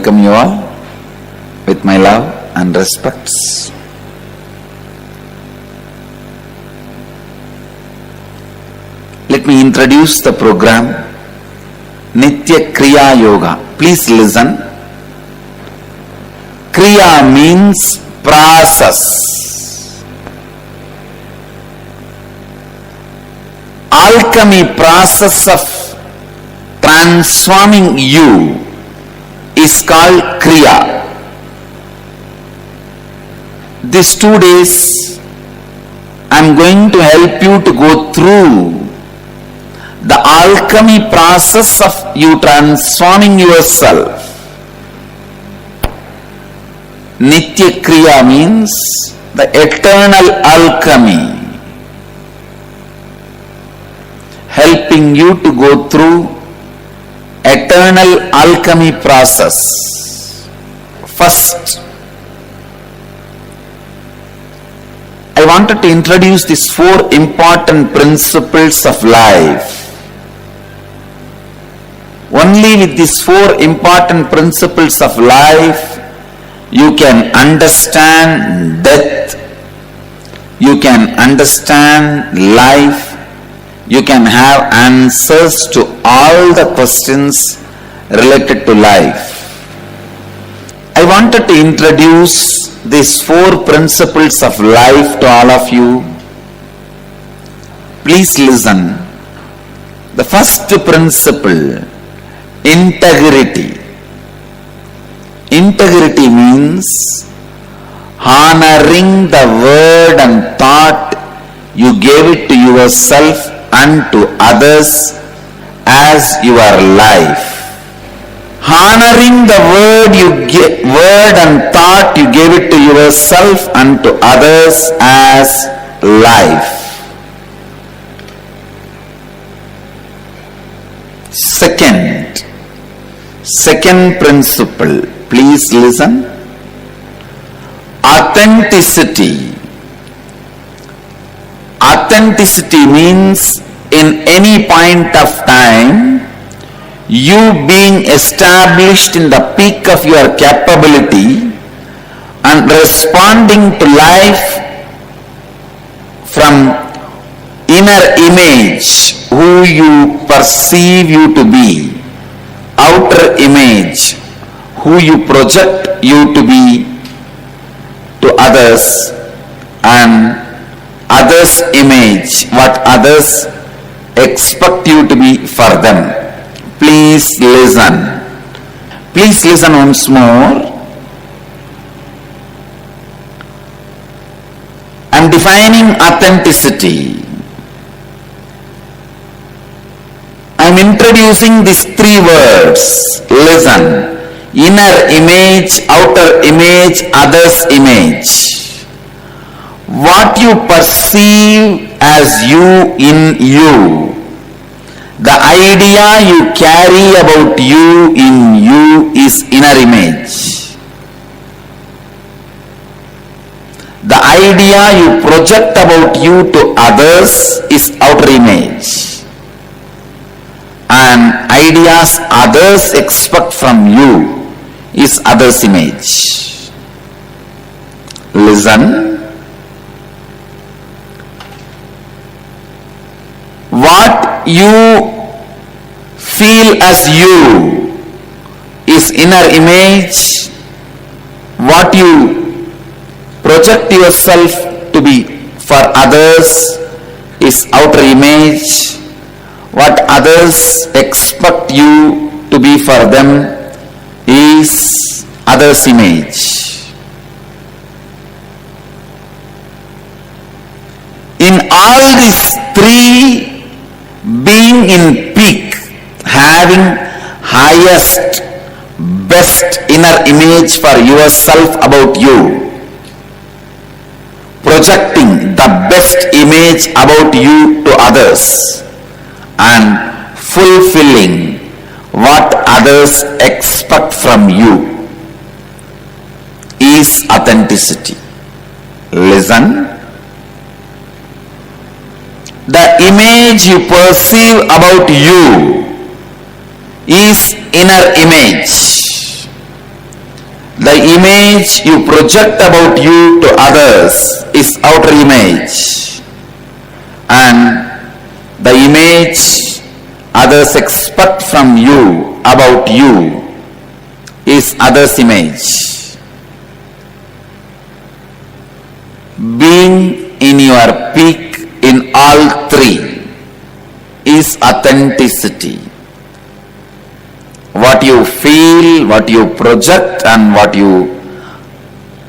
welcome you all with my love and respects. Let me introduce the program Nithya Kriya Yoga. Please listen. Kriya means process. Alchemy process of transforming you is called Kriya. These 2 days I am going to help you to go through the alchemy process of you transforming yourself. Nithya Kriya means the eternal alchemy, helping you to go through eternal alchemy process. First, I wanted to introduce these 4 important principles of life. Only with these 4 important principles of life, you can understand death, you can understand life, you can have answers to all the questions related to life. I wanted to introduce these 4 principles of life to all of you. Please listen. The first principle, integrity. Integrity means honoring the word and thought you gave it to yourself and to others as your life. Honoring the word and thought you gave it to yourself and to others as life. Second principle, please listen. Authenticity. Authenticity means in any point of time, you being established in the peak of your capability and responding to life from inner image, who you perceive you to be, outer image, who you project you to be to others, and others' image, what others expect you to be for them. Please listen. Please listen once more. I am defining authenticity. I am introducing these 3 words. Listen. Inner image, outer image, others' image. What you perceive as you in you. The idea you carry about you in you is inner image. The idea you project about you to others is outer image. And ideas others expect from you is others' image. Listen. What you feel as you is inner image. What you project yourself to be for others is outer image. What others expect you to be for them is others' image. In all these 3, being in peak, having highest, best inner image for yourself about you, projecting the best image about you to others, and fulfilling what others expect from you is authenticity. Listen. The image you perceive about you is inner image. The image you project about you to others is outer image, and the image others expect from you about you is others' image. Being in your peak in all three is authenticity. What you feel, what you project, and what you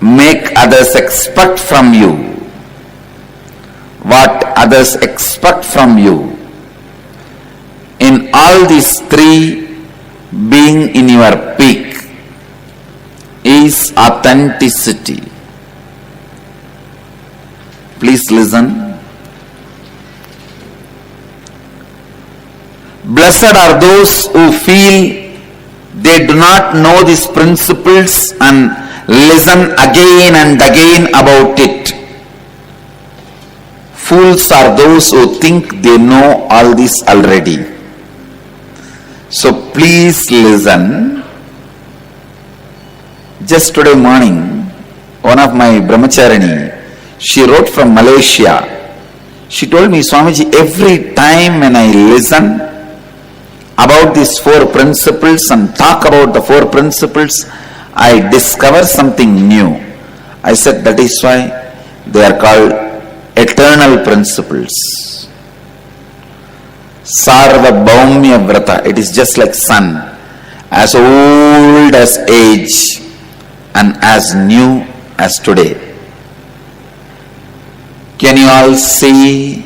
make others expect from you. What others expect from you. In all these three, being in your peak is authenticity. Please listen. Blessed are those who feel they do not know these principles and listen again and again about it. Fools are those who think they know all this already. So please listen. Just today morning, one of my brahmacharini, she wrote from Malaysia. She told me, Swamiji, every time when I listen about these four principles and talk about the four principles, I discover something new. I said, that is why they are called eternal principles. Sarvabhaumya Vrata, it is just like sun, as old as age and as new as today. Can you all see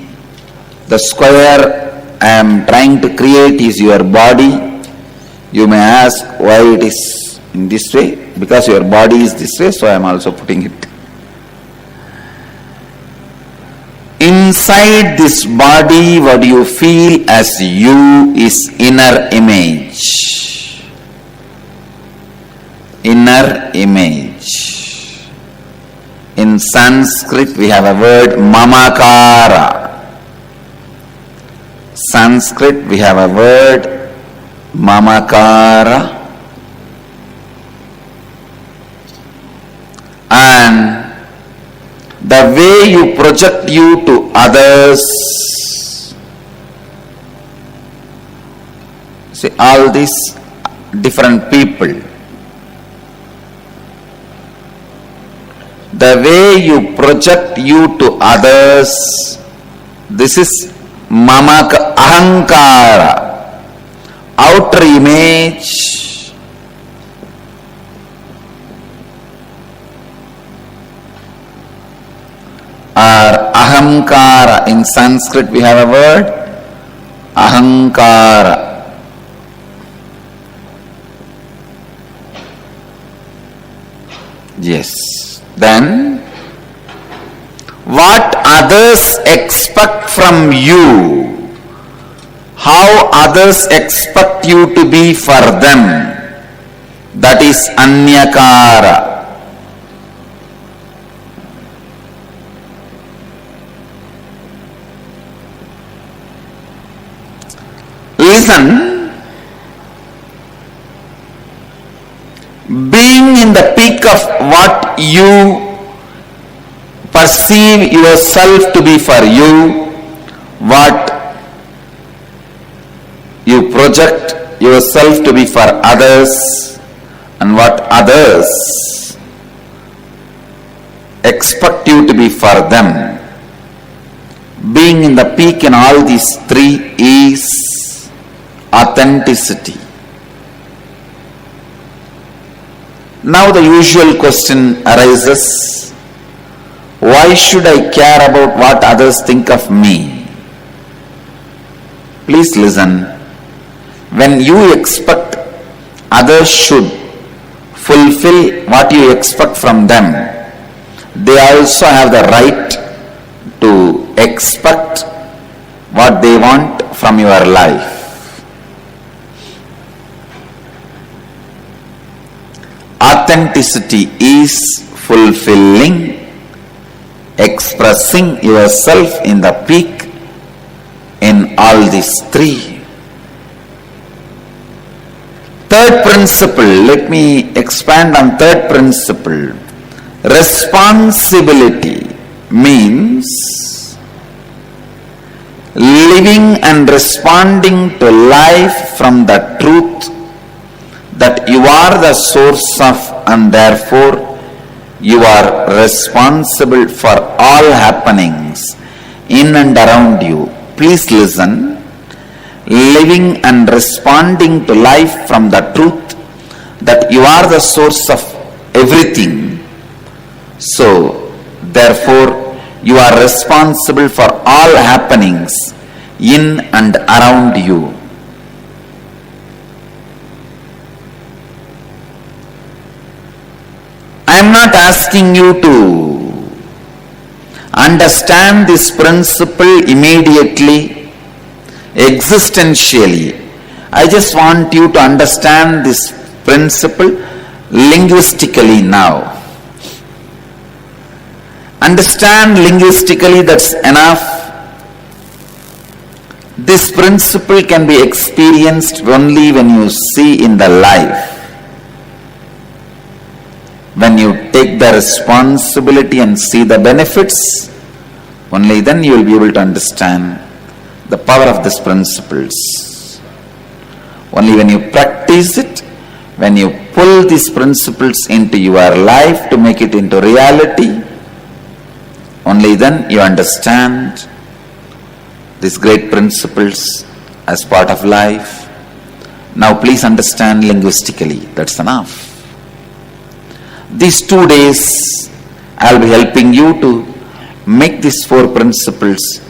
the square I am trying to create is your body? You may ask why it is in this way. Because your body is this way, so I am also putting it. Inside this body, what you feel as you is inner image. Inner image. In Sanskrit, we have a word mamakara. Sanskrit, we have a word mamakara, and the way you project you to others, see all these different people, the way you project you to others, this is mamaka ahankara, outer image, or ahamkara. In Sanskrit we have a word ahankara. Yes. Then what others expect from you, how others expect you to be for them, that is anyakara. Listen, being in the peak of what you perceive yourself to be for you, what you project yourself to be for others, and what others expect you to be for them. Being in the peak in all these three is authenticity. Now the usual question arises, why should I care about what others think of me? Please listen. When you expect others should fulfill what you expect from them, they also have the right to expect what they want from your life. Authenticity is fulfilling, expressing yourself in the peak in all these three. third principle, let me expand on third principle. Responsibility means living and responding to life from the truth that you are the source of, and therefore you are responsible for all happenings in and around you. Please listen. Living and responding to life from the truth that you are the source of everything. So, therefore, you are responsible for all happenings in and around you. I am not asking you to understand this principle immediately, existentially. I just want you to understand this principle linguistically now. Understand linguistically, that's enough. This principle can be experienced only when you see in the life. When you take the responsibility and see the benefits, only then you will be able to understand the power of these principles. Only when you practice it, when you pull these principles into your life to make it into reality, only then you understand these great principles as part of life. Now please understand linguistically, that's enough. These 2 days, I will be helping you to make these 4 principles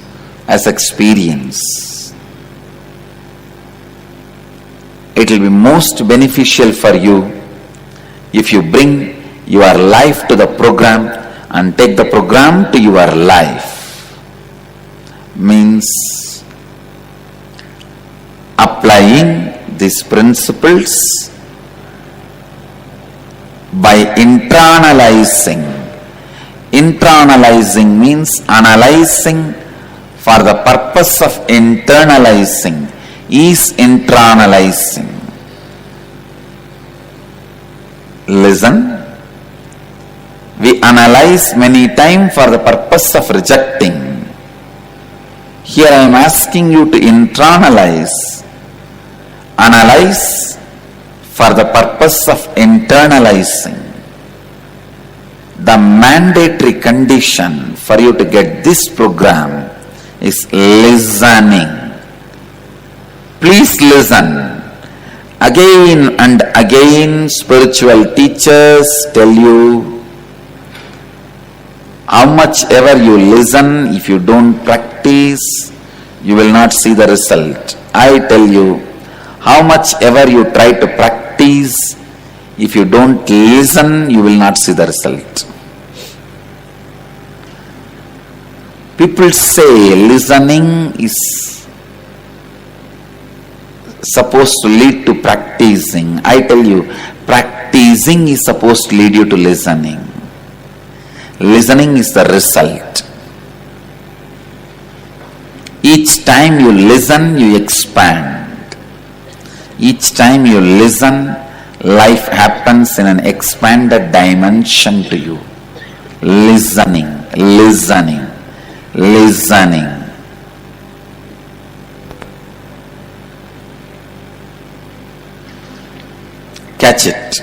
as experience. It will be most beneficial for you if you bring your life to the program and take the program to your life. Means applying these principles by internalizing. Internalizing means analyzing for the purpose of internalizing is internalizing. Listen. We analyze many times for the purpose of rejecting. Here I am asking you to internalize, analyze for the purpose of internalizing. The mandatory condition for you to get this program is listening. Please listen. Again and again, spiritual teachers tell you, how much ever you listen, if you don't practice, you will not see the result. I tell you, how much ever you try to practice, if you don't listen, you will not see the result. People say listening is supposed to lead to practicing. I tell you, practicing is supposed to lead you to listening. Listening is the result. Each time you listen, you expand. Each time you listen, life happens in an expanded dimension to you. Listening, listening, listening. Catch it.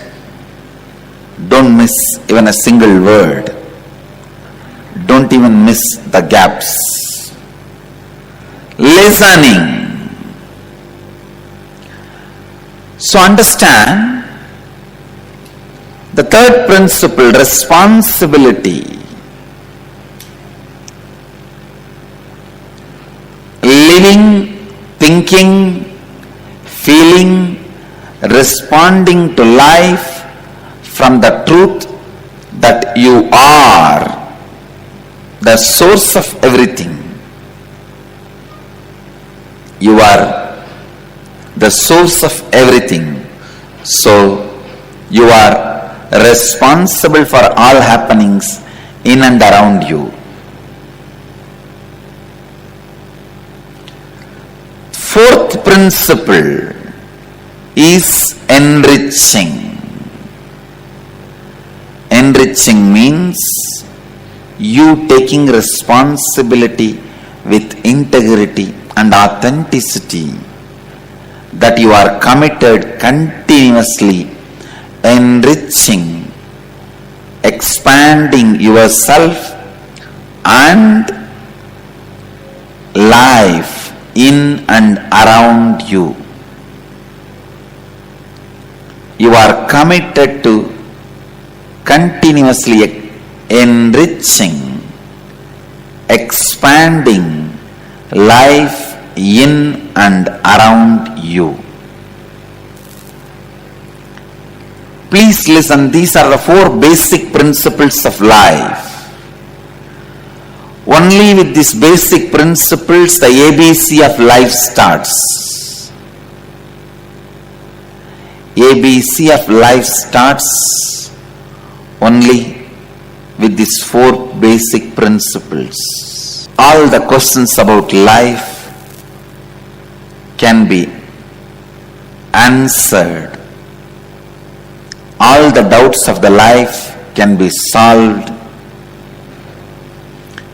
Don't miss even a single word. Don't even miss the gaps. Listening. So understand the third principle, responsibility. Living, thinking, feeling, responding to life from the truth that you are the source of everything. You are the source of everything. So you are responsible for all happenings in and around you. Fourth principle, is enriching. Enriching means you taking responsibility with integrity and authenticity, that you are committed continuously enriching, expanding yourself and life in and around you. You are committed to continuously enriching, expanding life in and around you. Please listen, these are the 4 basic principles of life. Only with these basic principles the ABC of life starts. ABC of life starts only with these 4 basic principles. All the questions about life can be answered. All the doubts of the life can be solved.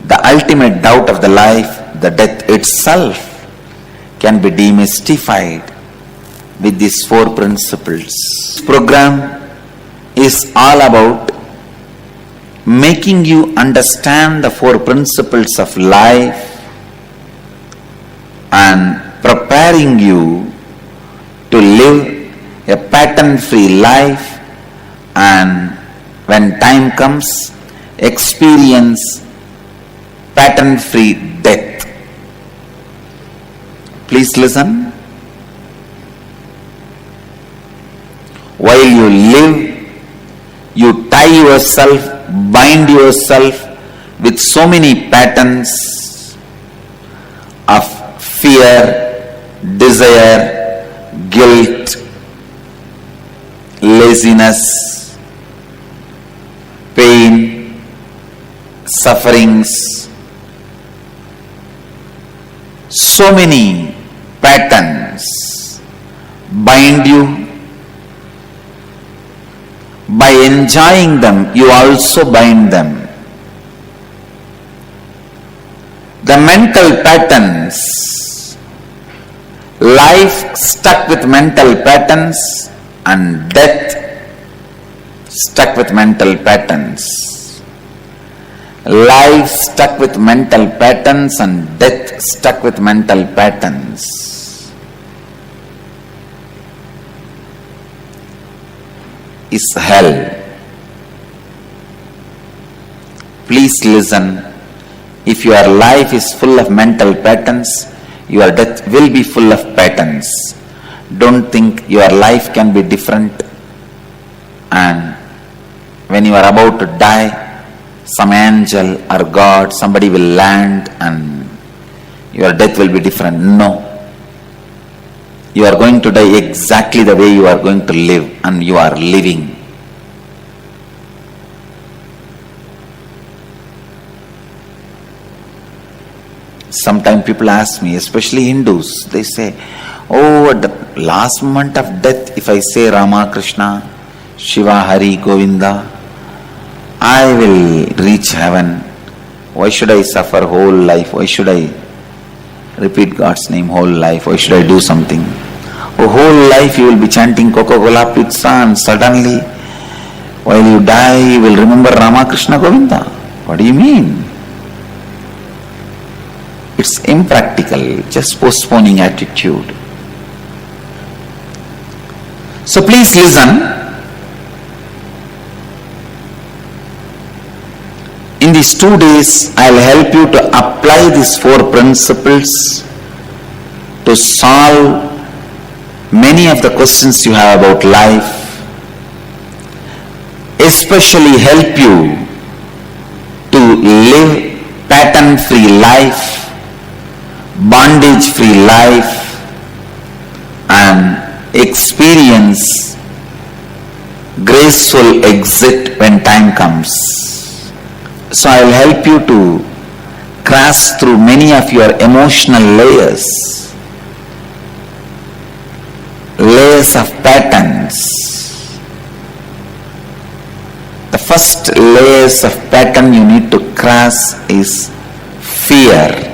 The ultimate doubt of the life, the death itself, can be demystified with these 4 principles. This program is all about making you understand the 4 principles of life and preparing you to live a pattern-free life, and when time comes, experience pattern-free death. Please listen. While you live, you tie yourself, bind yourself with so many patterns of fear, desire, guilt, laziness, pain, sufferings. So many patterns bind you. By enjoying them, you also bind them. The mental patterns, life stuck with mental patterns and death stuck with mental patterns. Life stuck with mental patterns and death stuck with mental patterns is hell. Please listen. If your life is full of mental patterns, your death will be full of patterns. Don't think your life can be different, and when you are about to die, some angel or God, somebody will land and your death will be different. No. You are going to die exactly the way you are going to live, and you are living. Sometimes people ask me, especially Hindus, they say, oh, at the last moment of death, if I say Rama, Krishna, Shiva, Hari, Govinda, I will reach heaven. Why should I suffer whole life? Why should I repeat God's name whole life? Why should I do something? Oh, whole life you will be chanting Coca-Cola, pizza, and suddenly while you die you will remember Rama, Krishna, Govinda. What do you mean? It's impractical, just postponing attitude. So please listen. In these 2 days, I will help you to apply these 4 principles to solve many of the questions you have about life, especially help you to live pattern-free life, bondage-free life, and experience graceful exit when time comes. So I will help you to cross through many of your emotional layers layers of patterns. The first layers of pattern you need to cross is fear.